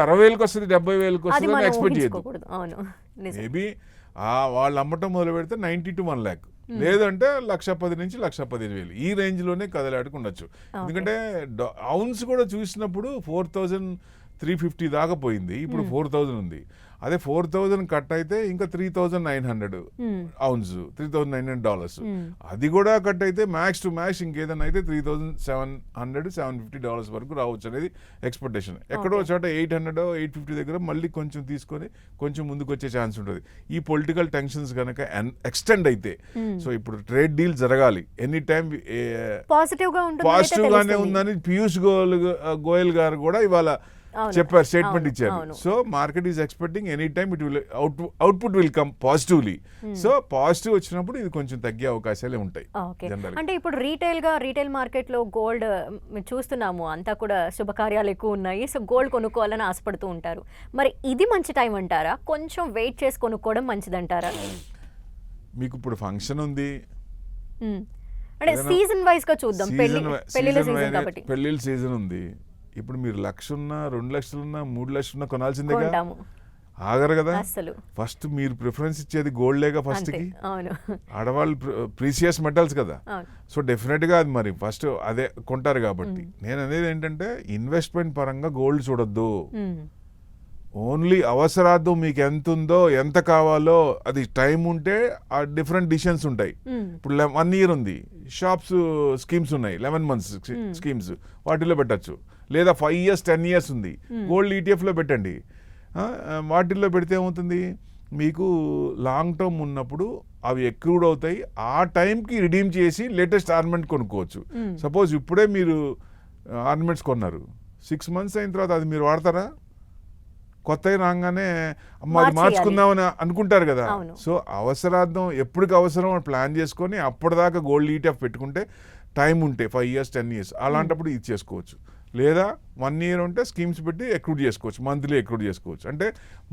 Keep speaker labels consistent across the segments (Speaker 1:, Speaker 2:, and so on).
Speaker 1: 60,000కి వస్తుంది 70,000కి
Speaker 2: అది
Speaker 1: వస్తుంది
Speaker 2: మనం
Speaker 1: ఎక్స్పెక్ట్ చేయొద్దు.
Speaker 2: ఊహించుకోకూడదు. అవును, నిజం.
Speaker 1: మేబీ వాళ్ళు అమ్మటం మొదలు పెడితే 90 to 1 lakh, లేదంటే 1,10,000 నుంచి 1,15,000 ఈ రేంజ్ లోనే కదలాడుకు ఉండొచ్చు. ఎందుకంటే ఔన్స్ కూడా చూసినప్పుడు 4,350 దాకా పోయింది, ఇప్పుడు 4,000 ఉంది. అదే 4,000 కట్ అయితే ఇంకా 3,900 ఔన్స్, $3,900. అది కూడా కట్ అయితే మ్యాక్స్ టు మ్యాక్స్ ఇంకేదైనా అయితే $3,700 $750 వరకు రావచ్చు అనేది ఎక్స్పెక్టేషన్. ఎక్కడో చోట 800 850 దగ్గర మళ్ళీ కొంచెం తీసుకొని కొంచెం ముందుకు వచ్చే ఛాన్స్ ఉంటుంది. ఈ పొలిటికల్ టెన్షన్స్ కనుక ఎక్స్టెండ్ అయితే, సో ఇప్పుడు ట్రేడ్ డీల్ జరగాలి, ఎనీ టైం పాజిటివ్ గానే ఉందని పీయూష్ గోయల్ గారు కూడా ఇవాళ చెప్పారు, స్టేట్మెంట్ ఇచ్చారు. So market is expecting any time it will output will come positively. So positive వచ్చినప్పుడు ఇది కొంచెం తగ్గే అవకాశాలే ఉంటాయి.
Speaker 2: అంటే ఇప్పుడు రీటైల్ మార్కెట్ లో గోల్డ్ చూస్తున్నాము, అంతా కూడా శుభకార్యాలు ఎక్కువ ఉన్నాయి, సో గోల్డ్ కొనుక్కోవాలని ఆశపడుతూ ఉంటారు. మరి ఇది మంచి టైం అంటారా, కొంచెం వెయిట్ చేసి కొనుక్కోవడం మంచిదంటారా?
Speaker 1: మీకు ఇప్పుడు ఫంక్షన్ ఉంది
Speaker 2: అంటే సీజన్ వైజ్ గా చూద్దాం,
Speaker 1: పెళ్లిళ్ళ సీజన్ ఉంది. ఇప్పుడు మీరు 1,00,000 ఉన్నా 2,00,000 ఉన్నా 3,00,000 ఉన్నా కొనాల్సిందేగా, ఆగరు కదా. ఫస్ట్ మీరు ప్రిఫరెన్స్ ఇచ్చేది గోల్డ్లేగా ఫస్ట్ కి. ఆడవాళ్ళు ప్రీసియస్ మెటల్స్ కదా, సో డెఫినెట్ గా అది మరి ఫస్ట్ అదే కొంటారు. కాబట్టి నేను అనేది ఏంటంటే ఇన్వెస్ట్మెంట్ పరంగా గోల్డ్ చూడొద్దు. ఓన్లీ అవసరార్థం మీకు ఎంత ఉందో ఎంత కావాలో, అది టైం ఉంటే ఆ డిఫరెంట్ డిసిషన్స్ ఉంటాయి. ఇప్పుడు 1 year ఉంది, షాప్స్ స్కీమ్స్ ఉన్నాయి, 11 months స్కీమ్స్, వాటిలో పెట్టచ్చు. లేదా 5 years 10 years ఉంది, గోల్డ్ ఈటీఎఫ్లో పెట్టండి. వాటిల్లో పెడితే ఏమవుతుంది, మీకు లాంగ్ టర్మ్ ఉన్నప్పుడు అవి ఎక్రూడ్ అవుతాయి, ఆ టైంకి రిడీమ్ చేసి లేటెస్ట్ ఆర్నమెంట్ కొనుక్కోవచ్చు. సపోజ్ ఇప్పుడే మీరు ఆర్నమెంట్స్ కొన్నారు, 6 months అయిన తర్వాత అది మీరు వాడతారా? కొత్తవి రాగానే అది మార్చుకుందామని అనుకుంటారు కదా. సో అవసరార్థం ఎప్పటికి అవసరం ప్లాన్ చేసుకొని అప్పటిదాకా గోల్డ్ ఈటీఎఫ్ పెట్టుకుంటే టైం ఉంటే 5 years 10 years అలాంటప్పుడు ఇది చేసుకోవచ్చు. లేదా 1 year ఉంటే స్కీమ్స్ పెట్టి ఎక్రూడ్ చేసుకోవచ్చు, మంత్లీ ఎక్రూడ్ చేసుకోవచ్చు. అంటే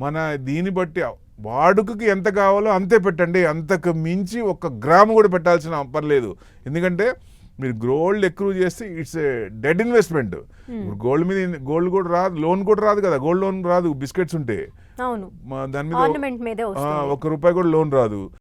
Speaker 1: మన దీన్ని బట్టి వాడుకకి ఎంత కావాలో అంతే పెట్టండి, అంతకు మించి 1 గ్రాము కూడా పెట్టాల్సిన పర్లేదు. ఎందుకంటే మీరు గోల్డ్ ఎక్కువ చేస్తే it's a dead investment. Gold మీద గోల్డ్ కూడా రాదు, లోన్ కూడా రాదు కదా, గోల్డ్ లోన్ రాదు బిస్కెట్స్ ఉంటే, దాని మీద ₹1 కూడా లోన్ రాదు.